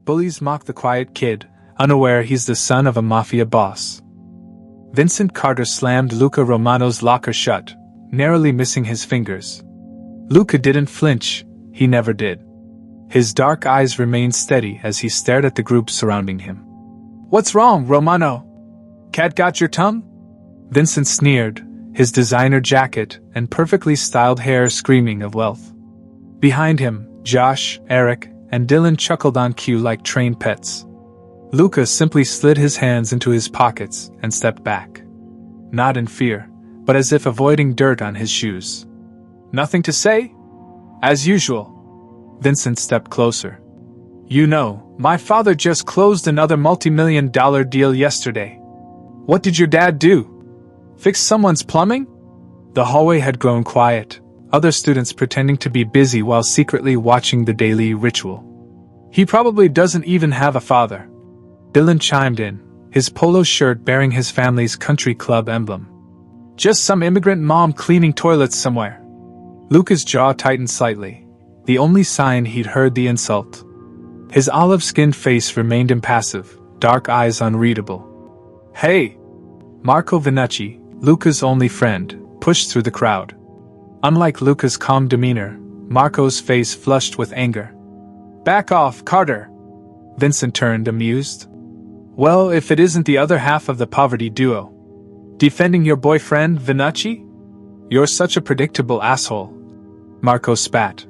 Bullies mock the quiet kid, unaware he's the son of a Mafia boss. Vincent Carter slammed Luca Romano's locker shut, narrowly missing his fingers. Luca didn't flinch, he never did. His dark eyes remained steady as he stared at the group surrounding him. "What's wrong, Romano? Cat got your tongue?" Vincent sneered, his designer jacket and perfectly styled hair screaming of wealth. Behind him, Josh, Eric, and Dylan chuckled on cue like trained pets. Luca simply slid his hands into his pockets and stepped back. Not in fear, but as if avoiding dirt on his shoes. "Nothing to say?" "As usual." Vincent stepped closer. "You know, my father just closed another multi-million-dollar deal yesterday." "What did your dad do? Fix someone's plumbing?" The hallway had grown quiet, other students pretending to be busy while secretly watching the daily ritual. "He probably doesn't even have a father," Dylan chimed in, his polo shirt bearing his family's country club emblem. "Just some immigrant mom cleaning toilets somewhere." Luca's jaw tightened slightly, the only sign he'd heard the insult. His olive-skinned face remained impassive, dark eyes unreadable. "Hey!" Marco Vinucci, Luca's only friend, pushed through the crowd. Unlike Luca's calm demeanor, Marco's face flushed with anger. "Back off, Carter!" Vincent turned, amused. "Well, if it isn't the other half of the poverty duo. Defending your boyfriend, Vinucci? You're such a predictable asshole." Marco spat.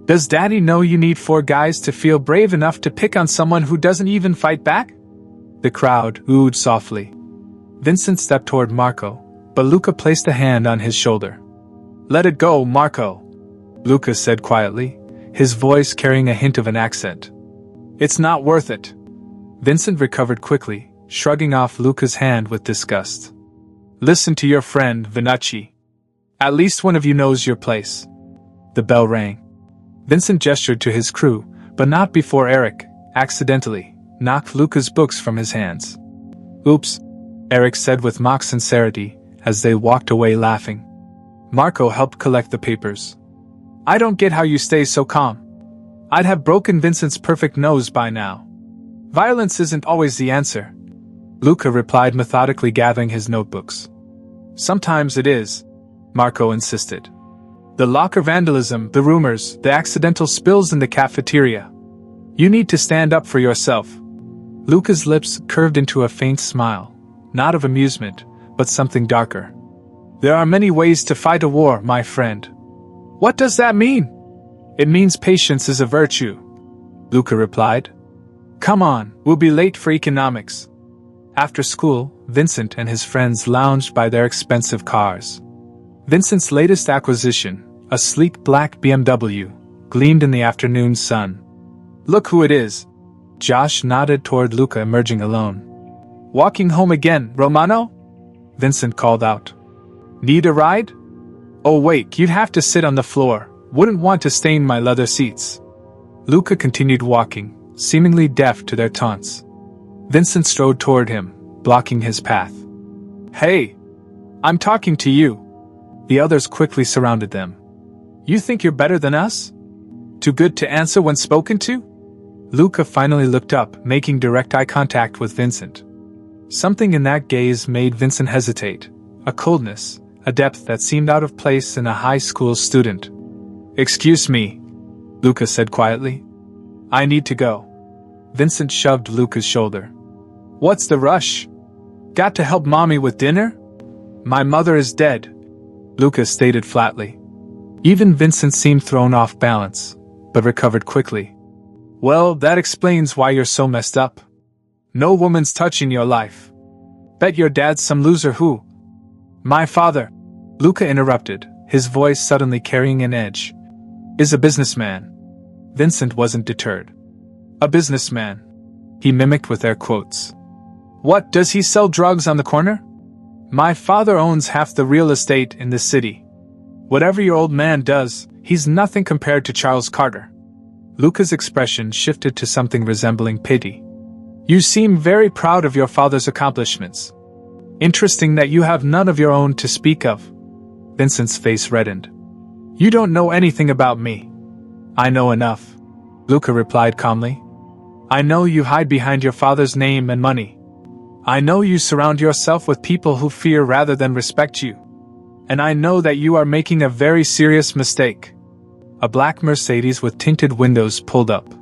"Does Daddy know you need 4 guys to feel brave enough to pick on someone who doesn't even fight back?" The crowd oohed softly. Vincent stepped toward Marco, but Luca placed a hand on his shoulder. "Let it go, Marco," Luca said quietly, his voice carrying a hint of an accent. "It's not worth it." Vincent recovered quickly, shrugging off Luca's hand with disgust. "Listen to your friend, Vinucci. At least one of you knows your place." The bell rang. Vincent gestured to his crew, but not before Eric, accidentally, knocked Luca's books from his hands. "Oops," Eric said with mock sincerity, as they walked away laughing. Marco helped collect the papers. "I don't get how you stay so calm. I'd have broken Vincent's perfect nose by now." "Violence isn't always the answer," Luca replied, methodically gathering his notebooks. "Sometimes it is," Marco insisted. "The locker vandalism, the rumors, the accidental spills in the cafeteria. You need to stand up for yourself." Luca's lips curved into a faint smile, not of amusement, but something darker. "There are many ways to fight a war, my friend." "What does that mean?" "It means patience is a virtue," Luca replied. "Come on, we'll be late for economics." After school, Vincent and his friends lounged by their expensive cars. Vincent's latest acquisition, a sleek black BMW, gleamed in the afternoon sun. "Look who it is." Josh nodded toward Luca emerging alone. "Walking home again, Romano?" Vincent called out. "Need a ride?" "Oh wait, you'd have to sit on the floor. Wouldn't want to stain my leather seats." Luca continued walking, seemingly deaf to their taunts. Vincent strode toward him, blocking his path. "Hey! I'm talking to you." The others quickly surrounded them. "You think you're better than us? Too good to answer when spoken to?" Luca finally looked up, making direct eye contact with Vincent. Something in that gaze made Vincent hesitate, a coldness, a depth that seemed out of place in a high school student. "Excuse me," Luca said quietly. "I need to go." Vincent shoved Luca's shoulder. "What's the rush? Got to help Mommy with dinner?" "My mother is dead," Luca stated flatly. Even Vincent seemed thrown off balance, but recovered quickly. "Well, that explains why you're so messed up. No woman's touching your life. Bet your dad's some loser who—" "My father," Luca interrupted, his voice suddenly carrying an edge, "is a businessman." Vincent wasn't deterred. "A businessman," he mimicked with air quotes. "What, does he sell drugs on the corner?" "My father owns half the real estate in the city. Whatever your old man does, he's nothing compared to Charles Carter." Luca's expression shifted to something resembling pity. "You seem very proud of your father's accomplishments. Interesting that you have none of your own to speak of." Vincent's face reddened. "You don't know anything about me." "I know enough," Luca replied calmly. I know you hide behind your father's name and money. I know you surround yourself with people who fear rather than respect you. And I know that you are making a very serious mistake. A black Mercedes with tinted windows pulled up.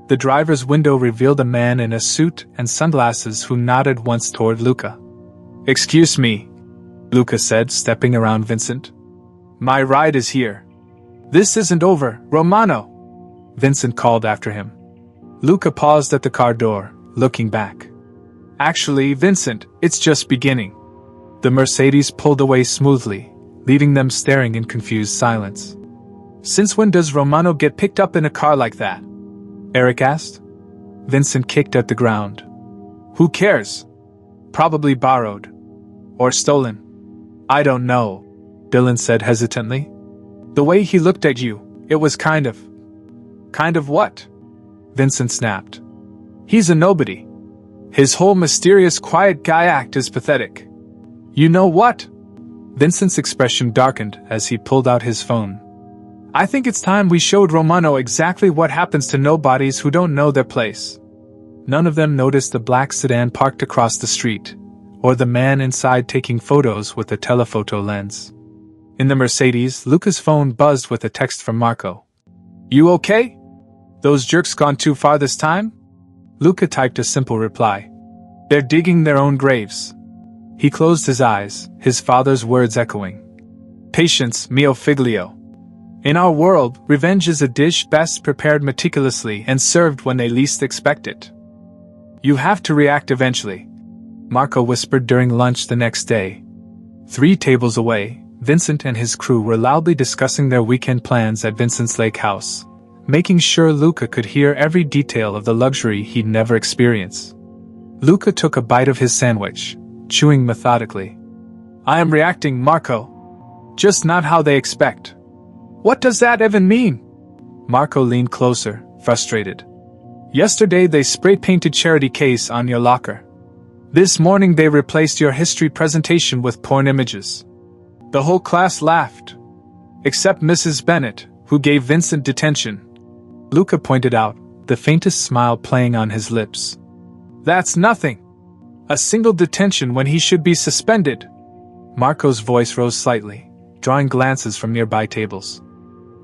The driver's window revealed a man in a suit and sunglasses who nodded once toward Luca. "Excuse me," Luca said, stepping around Vincent. "My ride is here." "This isn't over, Romano," Vincent called after him. Luca paused at the car door, looking back. "Actually, Vincent, it's just beginning." The Mercedes pulled away smoothly, leaving them staring in confused silence. "Since when does Romano get picked up in a car like that?" Eric asked. Vincent kicked at the ground. "Who cares? Probably borrowed. Or stolen." "I don't know," Dylan said hesitantly. "The way he looked at you, it was kind of... Kind of what?" Vincent snapped. "He's a nobody. His whole mysterious quiet guy act is pathetic." "You know what?" Vincent's expression darkened as he pulled out his phone. "I think it's time we showed Romano exactly what happens to nobodies who don't know their place." None of them noticed the black sedan parked across the street, or the man inside taking photos with a telephoto lens. In the Mercedes, Luca's phone buzzed with a text from Marco. "You okay? Those jerks gone too far this time?" Luca typed a simple reply. "They're digging their own graves." He closed his eyes, his father's words echoing. "Patience, mio figlio. In our world, revenge is a dish best prepared meticulously and served when they least expect it. You have to react eventually," Marco whispered during lunch the next day. 3 tables away, Vincent and his crew were loudly discussing their weekend plans at Vincent's lake house, making sure Luca could hear every detail of the luxury he'd never experienced. Luca took a bite of his sandwich, chewing methodically. "I am reacting, Marco. Just not how they expect." "What does that even mean?" Marco leaned closer, frustrated. "Yesterday they spray-painted charity case on your locker. This morning they replaced your history presentation with porn images. The whole class laughed. Except Mrs. Bennett, who gave Vincent detention." Luca pointed out, the faintest smile playing on his lips. "That's nothing. A single detention when he should be suspended." Marco's voice rose slightly, drawing glances from nearby tables.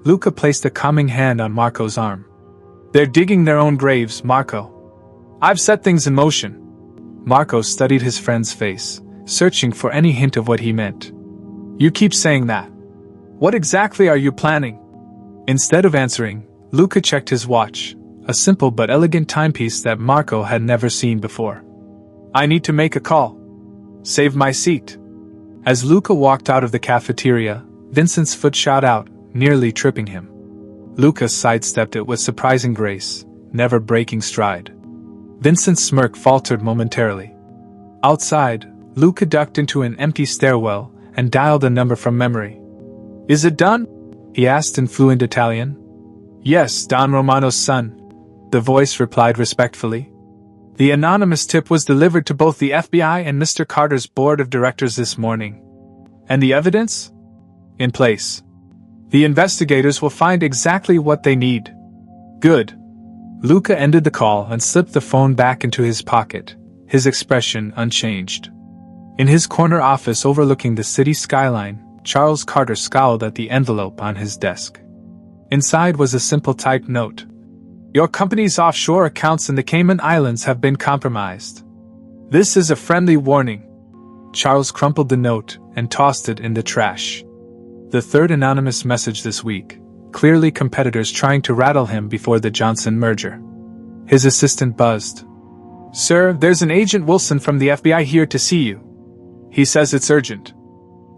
Luca placed a calming hand on Marco's arm. "They're digging their own graves, Marco. I've set things in motion." Marco studied his friend's face, searching for any hint of what he meant. "You keep saying that. What exactly are you planning?" Instead of answering, Luca checked his watch, a simple but elegant timepiece that Marco had never seen before. "I need to make a call. Save my seat." As Luca walked out of the cafeteria, Vincent's foot shot out, nearly tripping him. Luca sidestepped it with surprising grace, never breaking stride. Vincent's smirk faltered momentarily. Outside, Luca ducked into an empty stairwell and dialed a number from memory. "Is it done?" he asked in fluent Italian. "Yes, Don Romano's son," the voice replied respectfully. "The anonymous tip was delivered to both the FBI and Mr. Carter's board of directors this morning. And the evidence? In place. The investigators will find exactly what they need." "Good." Luca ended the call and slipped the phone back into his pocket, his expression unchanged. In his corner office overlooking the city skyline, Charles Carter scowled at the envelope on his desk. Inside was a simple typed note. "Your company's offshore accounts in the Cayman Islands have been compromised. This is a friendly warning." Charles crumpled the note and tossed it in the trash. The third anonymous message this week, clearly competitors trying to rattle him before the Johnson merger. His assistant buzzed. "Sir, there's an Agent Wilson from the FBI here to see you. He says it's urgent."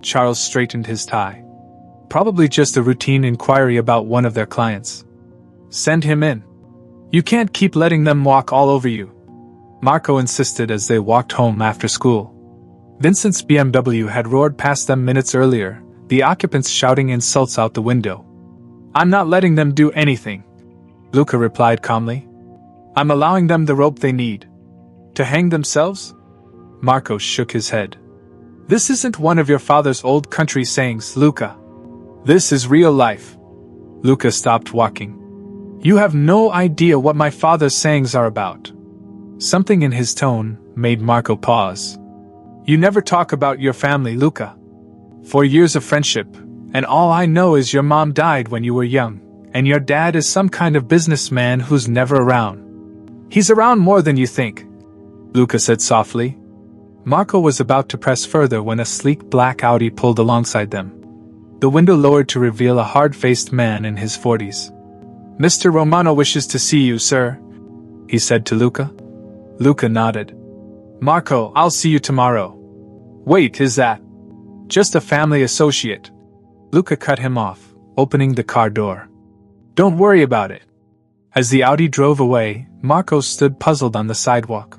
Charles straightened his tie. "Probably just a routine inquiry about one of their clients." "Send him in. You can't keep letting them walk all over you," Marco insisted as they walked home after school. Vincent's BMW had roared past them minutes earlier, the occupants shouting insults out the window. "I'm not letting them do anything," Luca replied calmly. "I'm allowing them the rope they need." "To hang themselves?" Marco shook his head. "This isn't one of your father's old country sayings, Luca. This is real life." Luca stopped walking. You have no idea what my father's sayings are about. Something in his tone made Marco pause. You never talk about your family, Luca. 4 years of friendship, and all I know is your mom died when you were young, and your dad is some kind of businessman who's never around. He's around more than you think, Luca said softly. Marco was about to press further when a sleek black Audi pulled alongside them. The window lowered to reveal a hard-faced man in his 40s. Mr. Romano wishes to see you, sir, he said to Luca. Luca nodded. Marco, I'll see you tomorrow. Wait, is that just a family associate? Luca cut him off, opening the car door. Don't worry about it. As the Audi drove away, Marco stood puzzled on the sidewalk.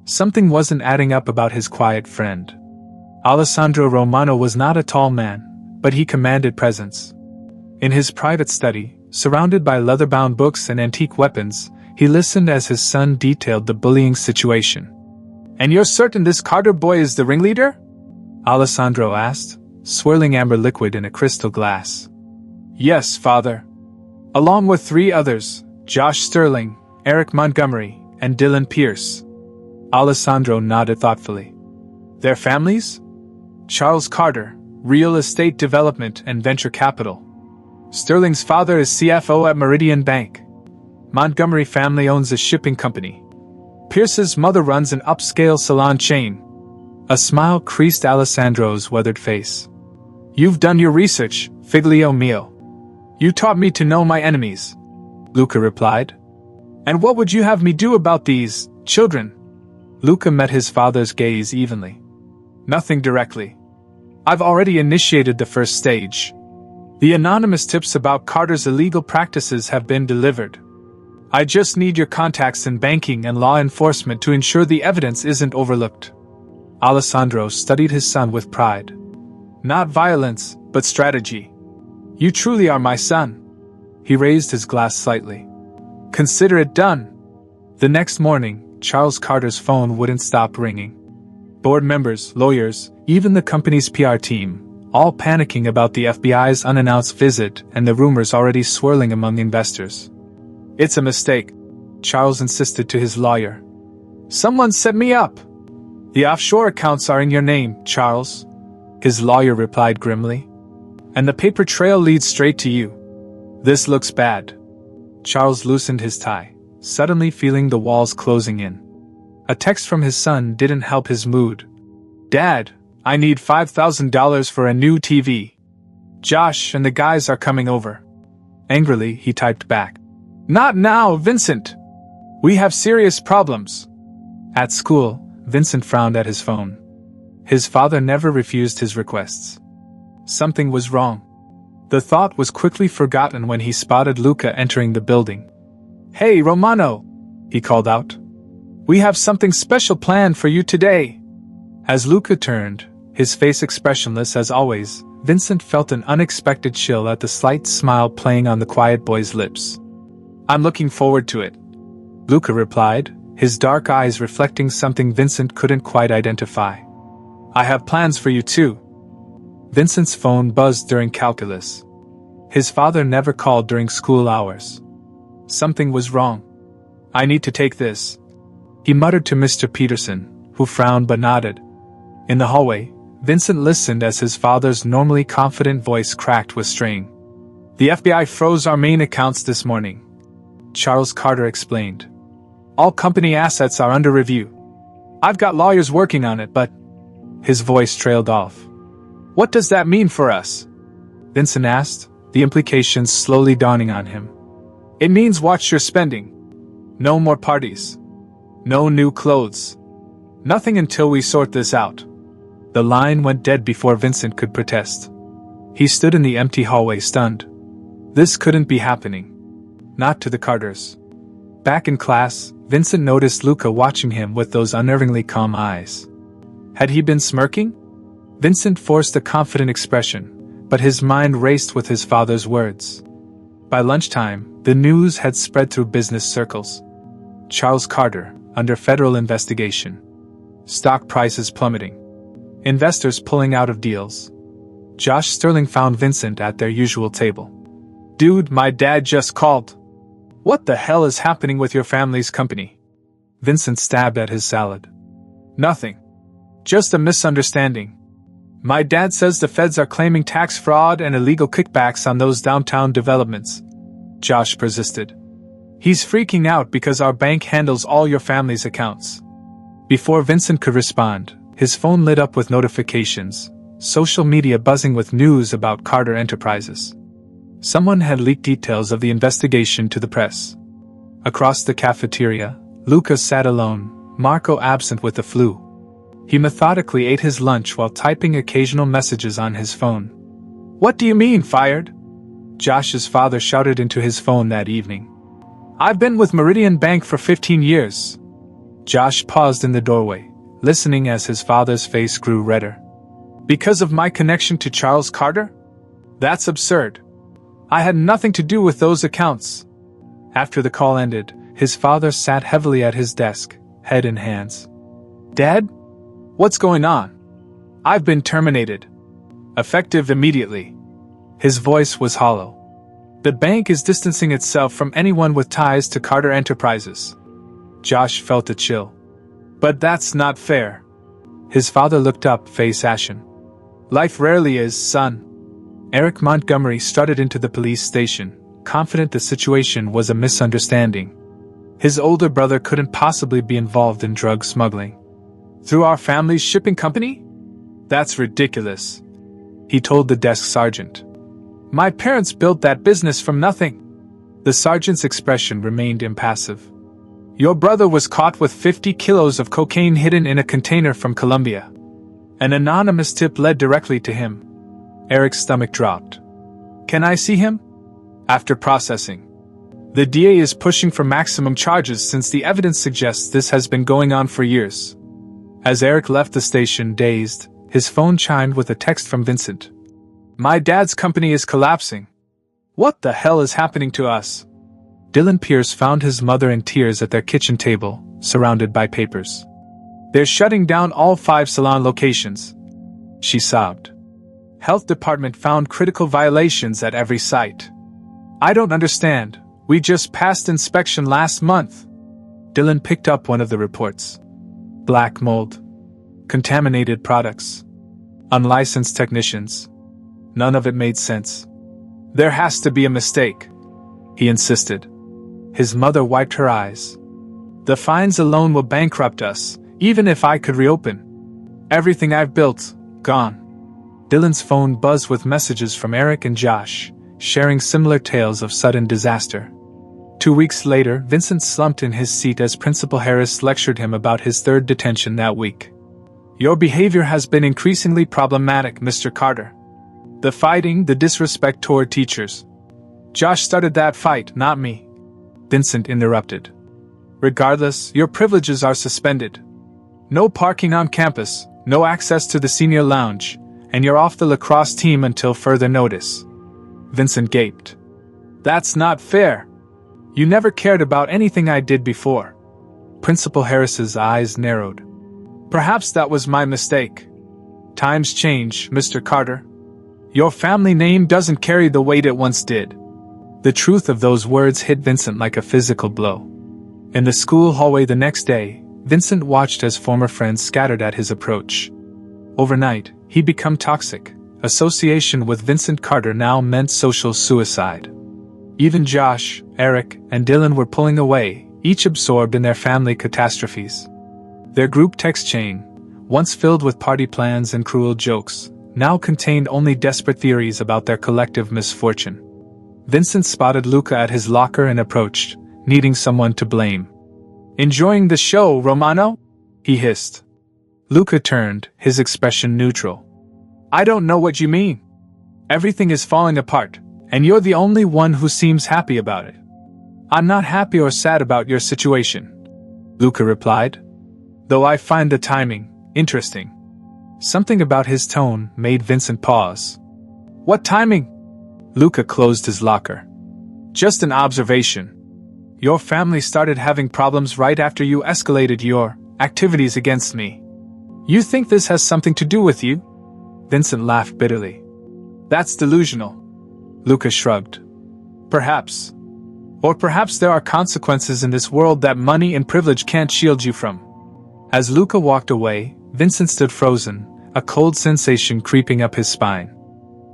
Something wasn't adding up about his quiet friend. Alessandro Romano was not a tall man, but he commanded presence. In his private study, surrounded by leather-bound books and antique weapons, he listened as his son detailed the bullying situation. And you're certain this Carter boy is the ringleader? Alessandro asked, swirling amber liquid in a crystal glass. Yes, father. Along with 3 others, Josh Sterling, Eric Montgomery, and Dylan Pierce. Alessandro nodded thoughtfully. Their families? Charles Carter, Real Estate Development and Venture Capital. Sterling's father is CFO at Meridian Bank. Montgomery family owns a shipping company. Pierce's mother runs an upscale salon chain. A smile creased Alessandro's weathered face. You've done your research, figlio mio. You taught me to know my enemies, Luca replied. And what would you have me do about these children? Luca met his father's gaze evenly. Nothing directly. I've already initiated the first stage. The anonymous tips about Carter's illegal practices have been delivered. I just need your contacts in banking and law enforcement to ensure the evidence isn't overlooked. Alessandro studied his son with pride. Not violence, but strategy. You truly are my son. He raised his glass slightly. Consider it done. The next morning, Charles Carter's phone wouldn't stop ringing. Board members, lawyers, even the company's PR team, all panicking about the FBI's unannounced visit and the rumors already swirling among investors. It's a mistake, Charles insisted to his lawyer. Someone set me up. The offshore accounts are in your name, Charles, his lawyer replied grimly. And the paper trail leads straight to you. This looks bad. Charles loosened his tie, suddenly feeling the walls closing in. A text from his son didn't help his mood. Dad, I need $5,000 for a new TV. Josh and the guys are coming over. Angrily, he typed back. Not now, Vincent. We have serious problems. At school, Vincent frowned at his phone. His father never refused his requests. Something was wrong. The thought was quickly forgotten when he spotted Luca entering the building. Hey, Romano, he called out. We have something special planned for you today. As Luca turned, his face expressionless as always, Vincent felt an unexpected chill at the slight smile playing on the quiet boy's lips. I'm looking forward to it, Luca replied, his dark eyes reflecting something Vincent couldn't quite identify. I have plans for you too. Vincent's phone buzzed during calculus. His father never called during school hours. Something was wrong. I need to take this, he muttered to Mr. Peterson, who frowned but nodded. In the hallway, Vincent listened as his father's normally confident voice cracked with strain. The FBI froze our main accounts this morning, Charles Carter explained. All company assets are under review. I've got lawyers working on it, but... His voice trailed off. What does that mean for us? Vincent asked, the implications slowly dawning on him. It means watch your spending. No more parties. No new clothes. Nothing until we sort this out. The line went dead before Vincent could protest. He stood in the empty hallway stunned. This couldn't be happening. Not to the Carters. Back in class, Vincent noticed Luca watching him with those unnervingly calm eyes. Had he been smirking? Vincent forced a confident expression, but his mind raced with his father's words. By lunchtime, the news had spread through business circles. Charles Carter, under federal investigation. Stock prices plummeting. Investors pulling out of deals. Josh Sterling found Vincent at their usual table. Dude, my dad just called. What the hell is happening with your family's company? Vincent stabbed at his salad. Nothing. Just a misunderstanding. My dad says the feds are claiming tax fraud and illegal kickbacks on those downtown developments. Josh persisted. He's freaking out because our bank handles all your family's accounts. Before Vincent could respond, his phone lit up with notifications, social media buzzing with news about Carter Enterprises. Someone had leaked details of the investigation to the press. Across the cafeteria, Luca sat alone, Marco absent with the flu. He methodically ate his lunch while typing occasional messages on his phone. What do you mean, fired? Josh's father shouted into his phone that evening. I've been with Meridian Bank for 15 years. Josh paused in the doorway, listening as his father's face grew redder. Because of my connection to Charles Carter? That's absurd. I had nothing to do with those accounts. After the call ended, his father sat heavily at his desk, head in hands. Dad? What's going on? I've been terminated. Effective immediately. His voice was hollow. The bank is distancing itself from anyone with ties to Carter Enterprises. Josh felt a chill. But that's not fair. His father looked up, face ashen. Life rarely is, son. Eric Montgomery strutted into the police station, confident the situation was a misunderstanding. His older brother couldn't possibly be involved in drug smuggling. Through our family's shipping company? That's ridiculous, he told the desk sergeant. My parents built that business from nothing. The sergeant's expression remained impassive. Your brother was caught with 50 kilos of cocaine hidden in a container from Colombia. An anonymous tip led directly to him. Eric's stomach dropped. Can I see him? After processing. The DA is pushing for maximum charges since the evidence suggests this has been going on for years. As Eric left the station dazed, his phone chimed with a text from Vincent. My dad's company is collapsing. What the hell is happening to us? Dylan Pierce found his mother in tears at their kitchen table, surrounded by papers. They're shutting down all 5 salon locations. She sobbed. Health department found critical violations at every site. I don't understand. We just passed inspection last month. Dylan picked up one of the reports. Black mold. Contaminated products. Unlicensed technicians. None of it made sense. There has to be a mistake, he insisted. His mother wiped her eyes. The fines alone will bankrupt us, even if I could reopen. Everything I've built, gone. Dylan's phone buzzed with messages from Eric and Josh, sharing similar tales of sudden disaster. 2 weeks later, Vincent slumped in his seat as Principal Harris lectured him about his 3rd detention that week. Your behavior has been increasingly problematic, Mr. Carter. The fighting, the disrespect toward teachers. Josh started that fight, not me. Vincent interrupted. Regardless, your privileges are suspended. No parking on campus, no access to the senior lounge, and you're off the lacrosse team until further notice. Vincent gaped. That's not fair. You never cared about anything I did before. Principal Harris's eyes narrowed. Perhaps that was my mistake. Times change, Mr. Carter. Your family name doesn't carry the weight it once did. The truth of those words hit Vincent like a physical blow. In the school hallway the next day, Vincent watched as former friends scattered at his approach. Overnight, he'd become toxic. Association with Vincent Carter now meant social suicide. Even Josh, Eric, and Dylan were pulling away, each absorbed in their family catastrophes. Their group text chain, once filled with party plans and cruel jokes, now contained only desperate theories about their collective misfortune. Vincent spotted Luca at his locker and approached, needing someone to blame. Enjoying the show, Romano? He hissed. Luca turned, his expression neutral. I don't know what you mean. Everything is falling apart, and you're the only one who seems happy about it. I'm not happy or sad about your situation, Luca replied. Though I find the timing interesting. Something about his tone made Vincent pause. What timing? Luca closed his locker. Just an observation. Your family started having problems right after you escalated your activities against me. You think this has something to do with you? Vincent laughed bitterly. That's delusional. Luca shrugged. Perhaps. Or perhaps there are consequences in this world that money and privilege can't shield you from. As Luca walked away, Vincent stood frozen, a cold sensation creeping up his spine.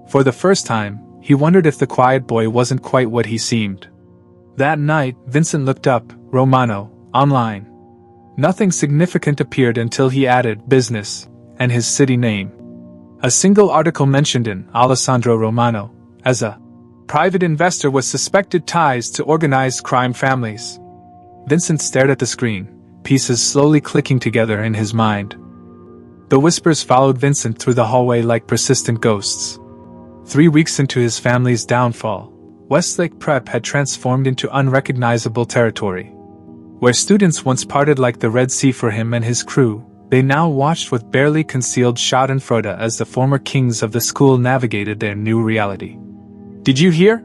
For the first time, he wondered if the quiet boy wasn't quite what he seemed. That night, Vincent looked up, Romano, online. Nothing significant appeared until he added business and his city name. A single article mentioned in Alessandro Romano as a private investor with suspected ties to organized crime families. Vincent stared at the screen, pieces slowly clicking together in his mind. The whispers followed Vincent through the hallway like persistent ghosts. 3 weeks into his family's downfall, Westlake Prep had transformed into unrecognizable territory. Where students once parted like the Red Sea for him and his crew, they now watched with barely concealed schadenfreude as the former kings of the school navigated their new reality. "Did you hear?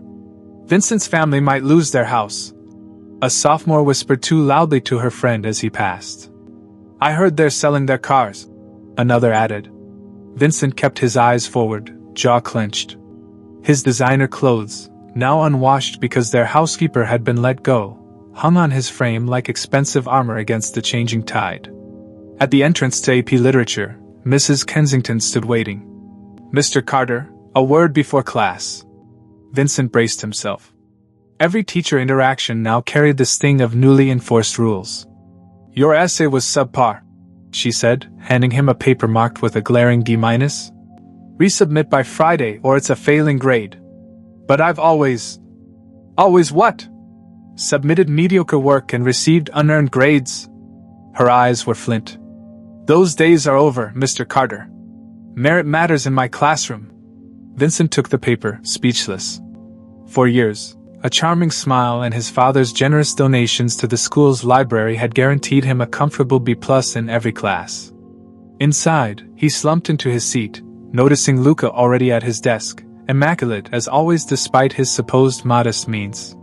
Vincent's family might lose their house," a sophomore whispered too loudly to her friend as he passed. "I heard they're selling their cars," another added. Vincent kept his eyes forward, jaw clenched. His designer clothes, now unwashed because their housekeeper had been let go, hung on his frame like expensive armor against the changing tide. At the entrance to AP Literature, Mrs. Kensington stood waiting. "Mr. Carter, a word before class." Vincent braced himself. Every teacher interaction now carried the sting of newly enforced rules. "Your essay was subpar," she said, handing him a paper marked with a glaring D-. "Resubmit by Friday or it's a failing grade." "But I've always what? Submitted mediocre work and received unearned grades." Her eyes were flint. "Those days are over, Mr. Carter. Merit matters in my classroom." Vincent took the paper, speechless. For years, a charming smile and his father's generous donations to the school's library had guaranteed him a comfortable B+ in every class. Inside, he slumped into his seat, noticing Luca already at his desk, immaculate as always despite his supposed modest means.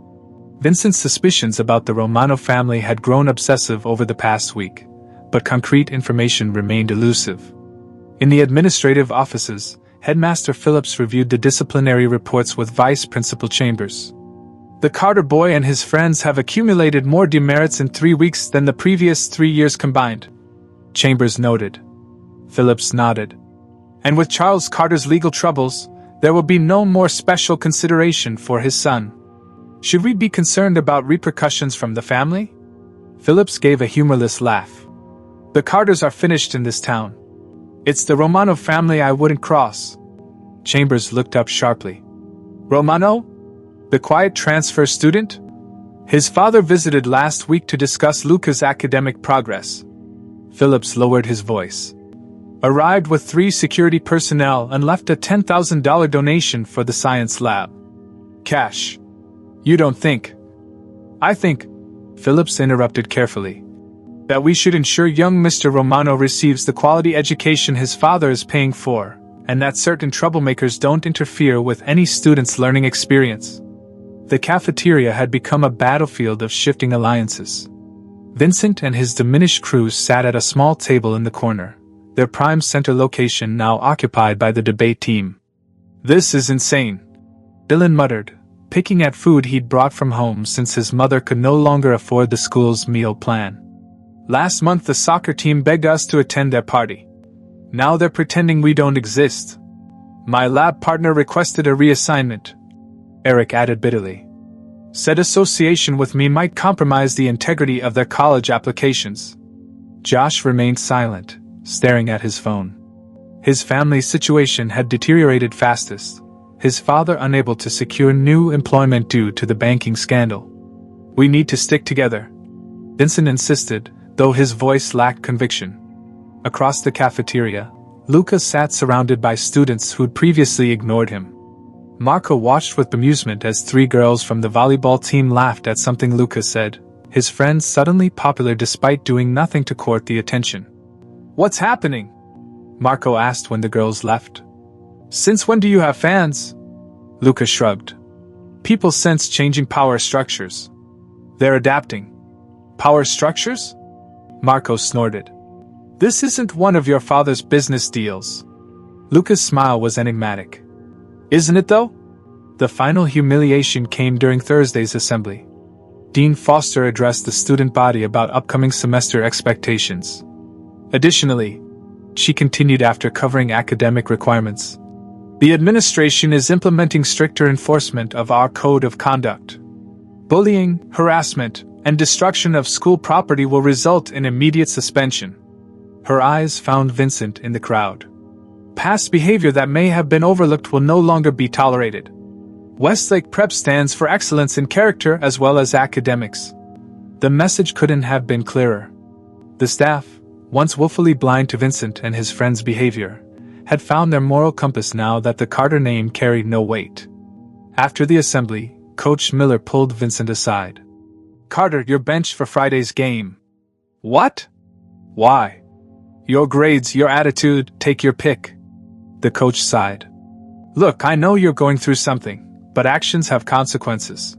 Vincent's suspicions about the Romano family had grown obsessive over the past week, but concrete information remained elusive. In the administrative offices, Headmaster Phillips reviewed the disciplinary reports with Vice Principal Chambers. "The Carter boy and his friends have accumulated more demerits in 3 weeks than the previous 3 years combined," Chambers noted. Phillips nodded. "And with Charles Carter's legal troubles, there will be no more special consideration for his son. Should we be concerned about repercussions from the family?" Phillips gave a humorless laugh. "The Carters are finished in this town. It's the Romano family I wouldn't cross." Chambers looked up sharply. "Romano? The quiet transfer student? His father visited last week to discuss Luca's academic progress." Phillips lowered his voice. "Arrived with 3 security personnel and left a $10,000 donation for the science lab. Cash. You don't think?" "I think," Phillips interrupted carefully, "that we should ensure young Mr. Romano receives the quality education his father is paying for, and that certain troublemakers don't interfere with any student's learning experience." The cafeteria had become a battlefield of shifting alliances. Vincent and his diminished crew sat at a small table in the corner, their prime center location now occupied by the debate team. "This is insane," Dylan muttered, picking at food he'd brought from home since his mother could no longer afford the school's meal plan. "Last month the soccer team begged us to attend their party. Now they're pretending we don't exist. My lab partner requested a reassignment," Eric added bitterly. "Said association with me might compromise the integrity of their college applications." Josh remained silent, staring at his phone. His family's situation had deteriorated fastest, his father unable to secure new employment due to the banking scandal. "We need to stick together," Vincent insisted, though his voice lacked conviction. Across the cafeteria, Luca sat surrounded by students who'd previously ignored him. Marco watched with bemusement as 3 girls from the volleyball team laughed at something Luca said, his friend suddenly popular despite doing nothing to court the attention. "What's happening?" Marco asked when the girls left. "Since when do you have fans?" Luca shrugged. "People sense changing power structures. They're adapting." "Power structures?" Marco snorted. "This isn't one of your father's business deals." Luca's smile was enigmatic. "Isn't it though?" The final humiliation came during Thursday's assembly. Dean Foster addressed the student body about upcoming semester expectations. Additionally, she continued after covering academic requirements. The administration is implementing stricter enforcement of our code of conduct. Bullying, harassment, and destruction of school property will result in immediate suspension. Her eyes found Vincent in the crowd. Past behavior that may have been overlooked will no longer be tolerated. Westlake Prep stands for excellence in character as well as academics. The message couldn't have been clearer. The staff, once willfully blind to Vincent and his friends' behavior, had found their moral compass now that the Carter name carried no weight. After the assembly, Coach Miller pulled Vincent aside. "Carter, you're benched for Friday's game." "What? Why?" "Your grades, your attitude, take your pick." The coach sighed. "Look, I know you're going through something, but actions have consequences."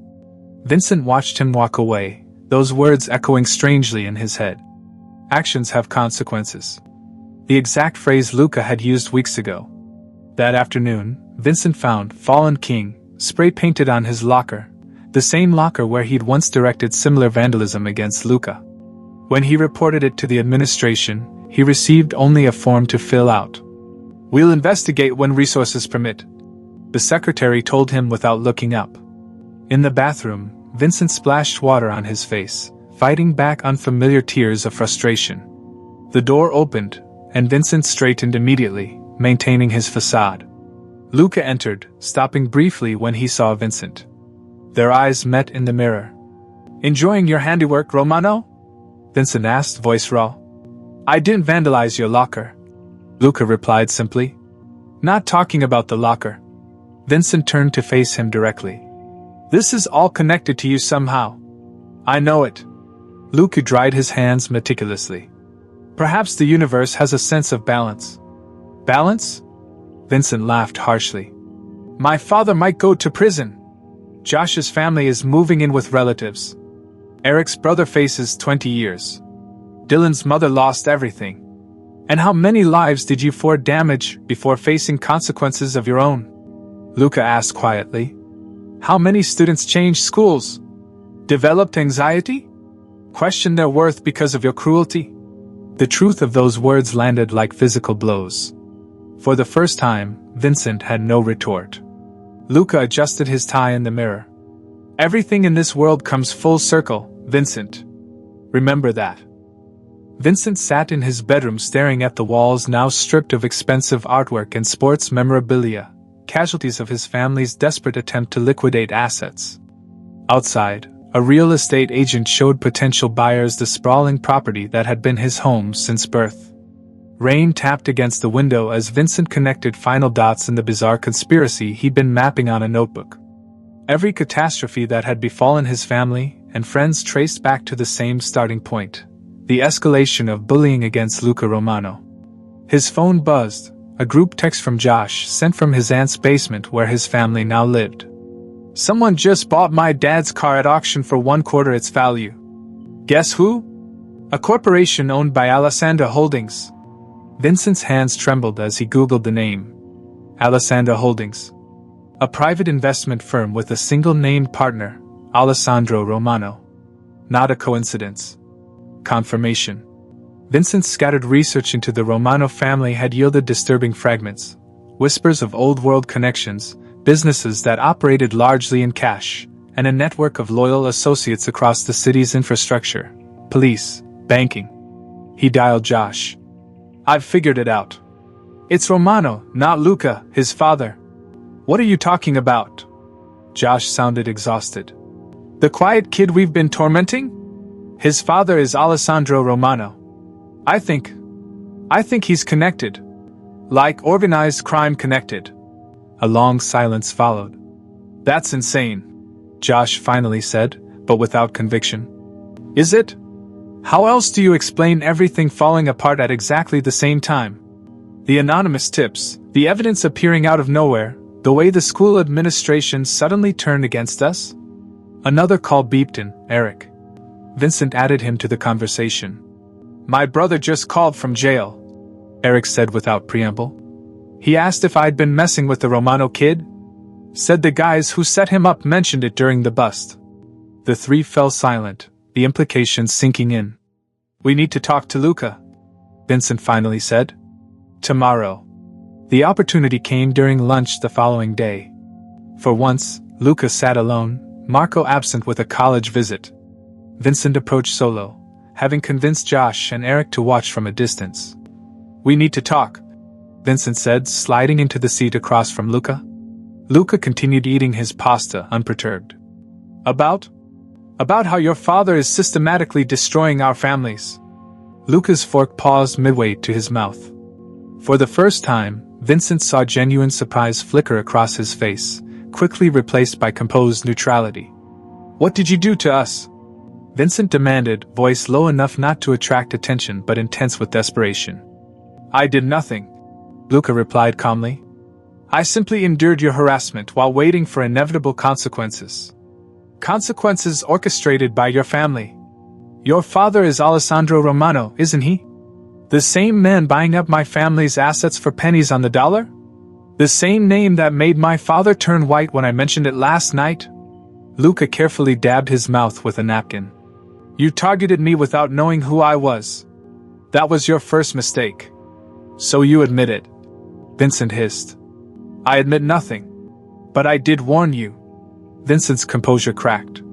Vincent watched him walk away, those words echoing strangely in his head. Actions have consequences. The exact phrase Luca had used weeks ago. That afternoon, Vincent found Fallen King spray-painted on his locker, the same locker where he'd once directed similar vandalism against Luca. When he reported it to the administration, he received only a form to fill out. "We'll investigate when resources permit," the secretary told him without looking up. In the bathroom, Vincent splashed water on his face, fighting back unfamiliar tears of frustration. The door opened, and Vincent straightened immediately, maintaining his facade. Luca entered, stopping briefly when he saw Vincent. Their eyes met in the mirror. "Enjoying your handiwork, Romano?" Vincent asked, voice raw. "I didn't vandalize your locker," Luca replied simply. "Not talking about the locker." Vincent turned to face him directly. "This is all connected to you somehow." "I know it." Luca dried his hands meticulously. "Perhaps the universe has a sense of balance." "Balance?" Vincent laughed harshly. "My father might go to prison. Josh's family is moving in with relatives. Eric's brother faces 20 years. Dylan's mother lost everything. And how many lives did you damage before facing consequences of your own?" Luca asked quietly. "How many students changed schools? Developed anxiety? Questioned their worth because of your cruelty?" The truth of those words landed like physical blows. For the first time, Vincent had no retort. Luca adjusted his tie in the mirror. "Everything in this world comes full circle, Vincent. Remember that." Vincent sat in his bedroom staring at the walls now stripped of expensive artwork and sports memorabilia, casualties of his family's desperate attempt to liquidate assets. Outside, a real estate agent showed potential buyers the sprawling property that had been his home since birth. Rain tapped against the window as Vincent connected final dots in the bizarre conspiracy he'd been mapping on a notebook. Every catastrophe that had befallen his family and friends traced back to the same starting point: the escalation of bullying against Luca Romano. His phone buzzed, a group text from Josh sent from his aunt's basement where his family now lived. "Someone just bought my dad's car at auction for 1/4 its value. Guess who? A corporation owned by Alessandra Holdings." Vincent's hands trembled as he Googled the name. Alessandra Holdings. A private investment firm with a single named partner, Alessandro Romano. Not a coincidence. Confirmation. Vincent's scattered research into the Romano family had yielded disturbing fragments, whispers of old-world connections, businesses that operated largely in cash, and a network of loyal associates across the city's infrastructure, police, banking. He dialed Josh. "I've figured it out. It's Romano, not Luca, his father." "What are you talking about?" Josh sounded exhausted. "The quiet kid we've been tormenting? His father is Alessandro Romano. I think he's connected. Like organized crime connected." A long silence followed. "That's insane," Josh finally said, but without conviction. "Is it? How else do you explain everything falling apart at exactly the same time? The anonymous tips, the evidence appearing out of nowhere, the way the school administration suddenly turned against us?" Another call beeped in. "Eric." Vincent added him to the conversation. "My brother just called from jail," Eric said without preamble. "He asked if I'd been messing with the Romano kid. Said the guys who set him up mentioned it during the bust." The three fell silent, the implications sinking in. "We need to talk to Luca," Vincent finally said. "Tomorrow." The opportunity came during lunch the following day. For once, Luca sat alone, Marco absent with a college visit. Vincent approached solo, having convinced Josh and Eric to watch from a distance. "We need to talk," Vincent said, sliding into the seat across from Luca. Luca continued eating his pasta unperturbed. About how your father is systematically destroying our families." Luca's fork paused midway to his mouth. For the first time, Vincent saw genuine surprise flicker across his face, quickly replaced by composed neutrality. "What did you do to us?" Vincent demanded, voice low enough not to attract attention but intense with desperation. "I did nothing," Luca replied calmly. "I simply endured your harassment while waiting for inevitable consequences. Consequences orchestrated by your family. Your father is Alessandro Romano, isn't he? The same man buying up my family's assets for pennies on the dollar? The same name that made my father turn white when I mentioned it last night?" Luca carefully dabbed his mouth with a napkin. "You targeted me without knowing who I was. That was your first mistake. So you admit it," Vincent hissed. "I admit nothing. But I did warn you." Vincent's composure cracked.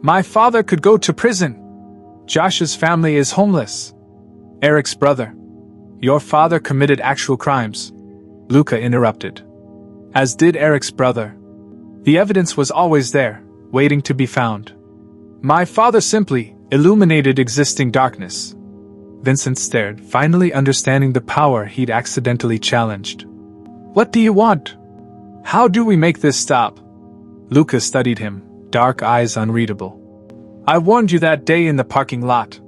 "My father could go to prison. Josh's family is homeless. Eric's brother. Your father committed actual crimes," Luca interrupted. "As did Eric's brother. The evidence was always there, waiting to be found. My father simply illuminated existing darkness." Vincent stared, finally understanding the power he'd accidentally challenged. "What do you want? How do we make this stop?" Luca studied him, dark eyes unreadable. "I warned you that day in the parking lot.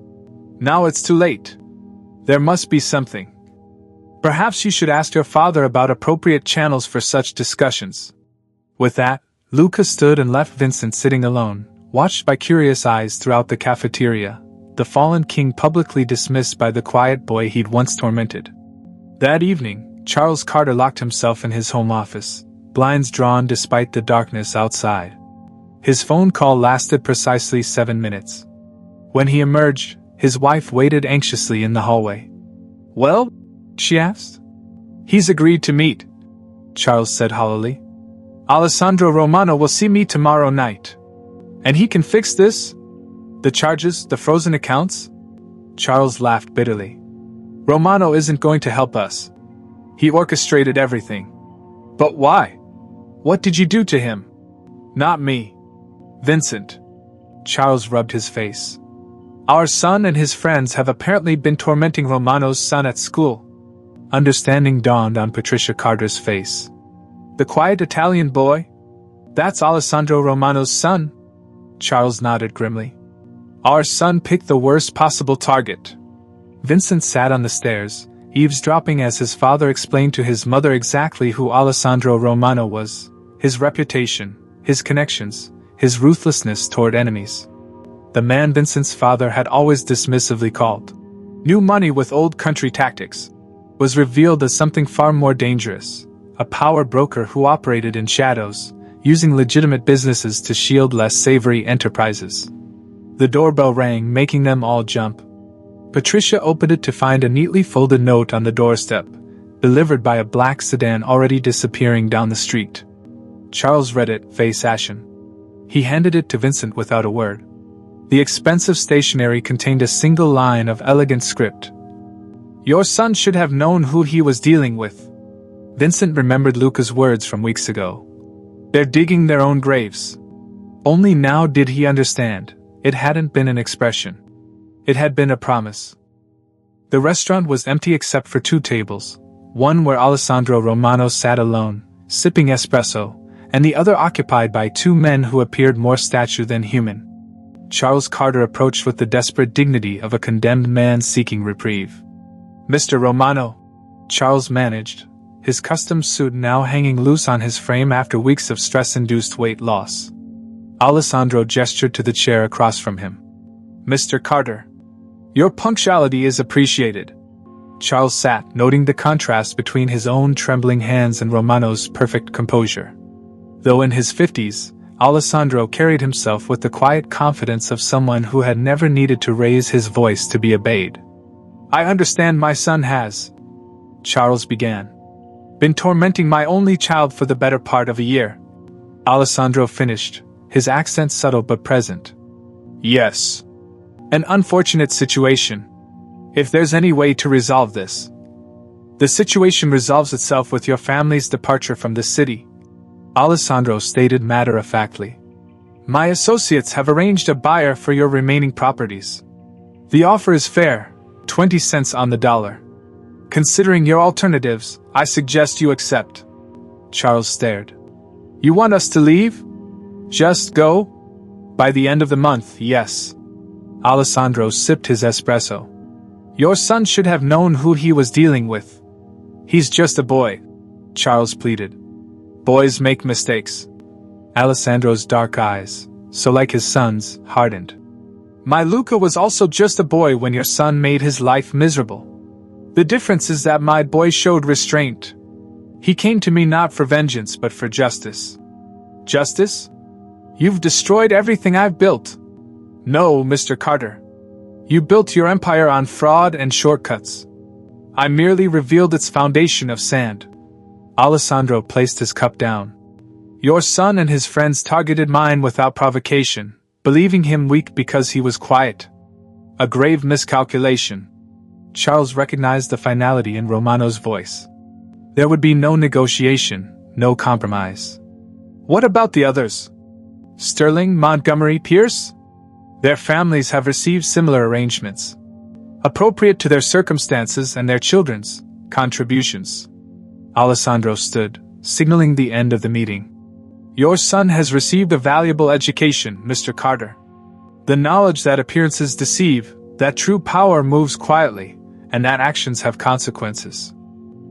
Now it's too late. There must be something. Perhaps you should ask your father about appropriate channels for such discussions." With that, Luca stood and left Vincent sitting alone, watched by curious eyes throughout the cafeteria, the fallen king publicly dismissed by the quiet boy he'd once tormented. That evening, Charles Carter locked himself in his home office, blinds drawn despite the darkness outside. His phone call lasted precisely 7 minutes. When he emerged, his wife waited anxiously in the hallway. "Well?" she asked. "He's agreed to meet," Charles said hollowly. "Alessandro Romano will see me tomorrow night. And he can fix this? The charges, the frozen accounts?" Charles laughed bitterly. "Romano isn't going to help us. He orchestrated everything." "But why? What did you do to him?" "Not me. Vincent." Charles rubbed his face. "Our son and his friends have apparently been tormenting Romano's son at school." Understanding dawned on Patricia Carter's face. "The quiet Italian boy? That's Alessandro Romano's son?" Charles nodded grimly. "Our son picked the worst possible target." Vincent sat on the stairs, eavesdropping as his father explained to his mother exactly who Alessandro Romano was, his reputation, his connections, his ruthlessness toward enemies. The man Vincent's father had always dismissively called new money with old country tactics was revealed as something far more dangerous, a power broker who operated in shadows, using legitimate businesses to shield less savory enterprises. The doorbell rang, making them all jump. Patricia opened it to find a neatly folded note on the doorstep, delivered by a black sedan already disappearing down the street. Charles read it, face ashen. He handed it to Vincent without a word. The expensive stationery contained a single line of elegant script. "Your son should have known who he was dealing with." Vincent remembered Luca's words from weeks ago. "They're digging their own graves." Only now did he understand. It hadn't been an expression. It had been a promise. The restaurant was empty except for 2 tables, one where Alessandro Romano sat alone, sipping espresso, and the other occupied by 2 men who appeared more statue than human. Charles Carter approached with the desperate dignity of a condemned man seeking reprieve. "Mr. Romano," Charles managed, his custom suit now hanging loose on his frame after weeks of stress-induced weight loss. Alessandro gestured to the chair across from him. "Mr. Carter, your punctuality is appreciated." Charles sat, noting the contrast between his own trembling hands and Romano's perfect composure. Though in his 50s, Alessandro carried himself with the quiet confidence of someone who had never needed to raise his voice to be obeyed. "I understand my son has," Charles began, "been tormenting my only child for the better part of a year." Alessandro finished, his accent subtle but present. "Yes. An unfortunate situation. If there's any way to resolve this." "The situation resolves itself with your family's departure from the city," Alessandro stated matter-of-factly. "My associates have arranged a buyer for your remaining properties. The offer is fair, 20 cents on the dollar. Considering your alternatives, I suggest you accept." Charles stared. "You want us to leave? Just go?" "By the end of the month, yes." Alessandro sipped his espresso. "Your son should have known who he was dealing with." "He's just a boy," Charles pleaded. "Boys make mistakes." Alessandro's dark eyes, so like his son's, hardened. "My Luca was also just a boy when your son made his life miserable. The difference is that my boy showed restraint. He came to me not for vengeance but for justice." "Justice? You've destroyed everything I've built." "No, Mr. Carter. You built your empire on fraud and shortcuts. I merely revealed its foundation of sand." Alessandro placed his cup down. "Your son and his friends targeted mine without provocation, believing him weak because he was quiet. A grave miscalculation." Charles recognized the finality in Romano's voice. There would be no negotiation, no compromise. "What about the others? Sterling, Montgomery, Pierce? Their families have received similar arrangements, appropriate to their circumstances and their children's contributions." Alessandro stood, signaling the end of the meeting. "Your son has received a valuable education, Mr. Carter. The knowledge that appearances deceive, that true power moves quietly, and that actions have consequences.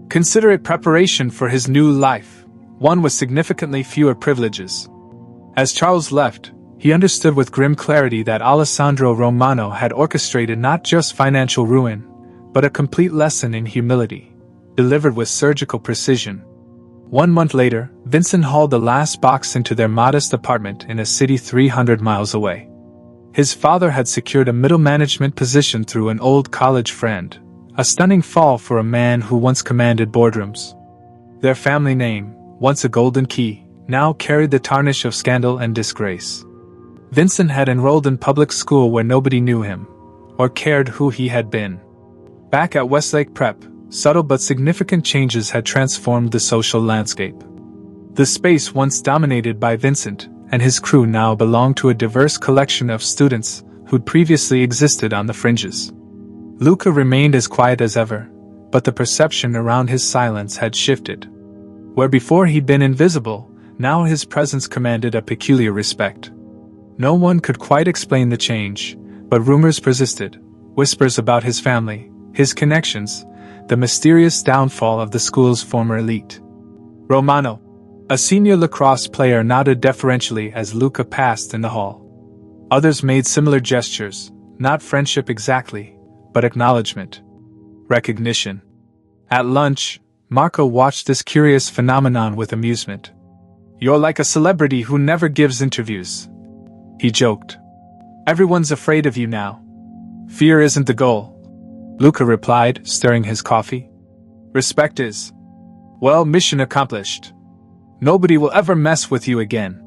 Consider it preparation for his new life, one with significantly fewer privileges." As Charles left, he understood with grim clarity that Alessandro Romano had orchestrated not just financial ruin, but a complete lesson in humility, delivered with surgical precision. 1 month later, Vincent hauled the last box into their modest apartment in a city 300 miles away. His father had secured a middle management position through an old college friend, a stunning fall for a man who once commanded boardrooms. Their family name, once a golden key, now carried the tarnish of scandal and disgrace. Vincent had enrolled in public school where nobody knew him, or cared who he had been. Back at Westlake Prep, subtle but significant changes had transformed the social landscape. The space once dominated by Vincent and his crew now belonged to a diverse collection of students who'd previously existed on the fringes. Luca remained as quiet as ever, but the perception around his silence had shifted. Where before he'd been invisible, now his presence commanded a peculiar respect. No one could quite explain the change, but rumors persisted, whispers about his family, his connections, the mysterious downfall of the school's former elite. Romano, a senior lacrosse player, nodded deferentially as Luca passed in the hall. Others made similar gestures, not friendship exactly, but acknowledgement. Recognition. At lunch, Marco watched this curious phenomenon with amusement. "You're like a celebrity who never gives interviews," he joked. "Everyone's afraid of you now." "Fear isn't the goal," Luca replied, stirring his coffee. "Respect is. Well, mission accomplished. Nobody will ever mess with you again."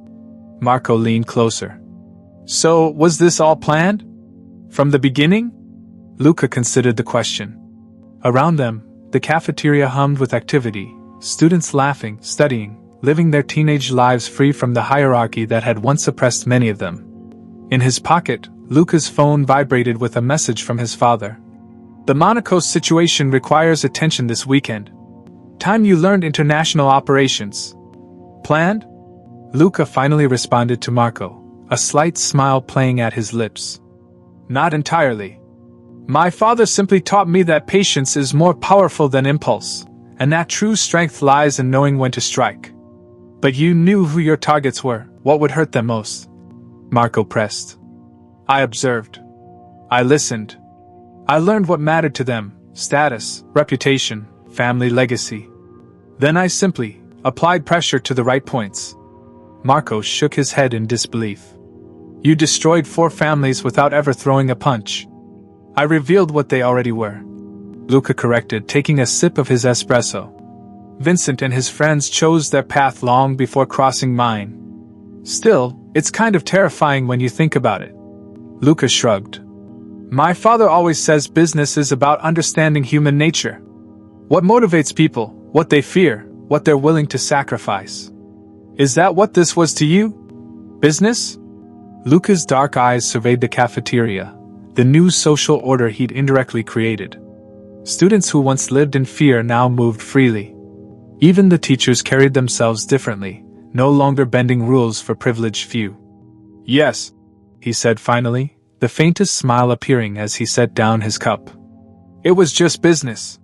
Marco leaned closer. "So, was this all planned? From the beginning?" Luca considered the question. Around them, the cafeteria hummed with activity, students laughing, studying, living their teenage lives free from the hierarchy that had once oppressed many of them. In his pocket, Luca's phone vibrated with a message from his father. "The Monaco situation requires attention this weekend. Time you learned international operations. Planned?" Luca finally responded to Marco, a slight smile playing at his lips. "Not entirely. My father simply taught me that patience is more powerful than impulse, and that true strength lies in knowing when to strike." "But you knew who your targets were, what would hurt them most?" Marco pressed. "I observed. I listened. I learned what mattered to them: status, reputation, family legacy. Then I simply applied pressure to the right points." Marco shook his head in disbelief. You destroyed 4 families without ever throwing a punch. I revealed what they already were. Luca corrected, taking a sip of his espresso. Vincent and his friends chose their path long before crossing mine. Still, it's kind of terrifying when you think about it. Luca shrugged. My father always says business is about understanding human nature. What motivates people, what they fear, what they're willing to sacrifice. Is that what this was to you? Business? Luca's dark eyes surveyed the cafeteria, the new social order he'd indirectly created. Students who once lived in fear now moved freely. Even the teachers carried themselves differently, no longer bending rules for privileged few. Yes, he said finally, the faintest smile appearing as he set down his cup. It was just business.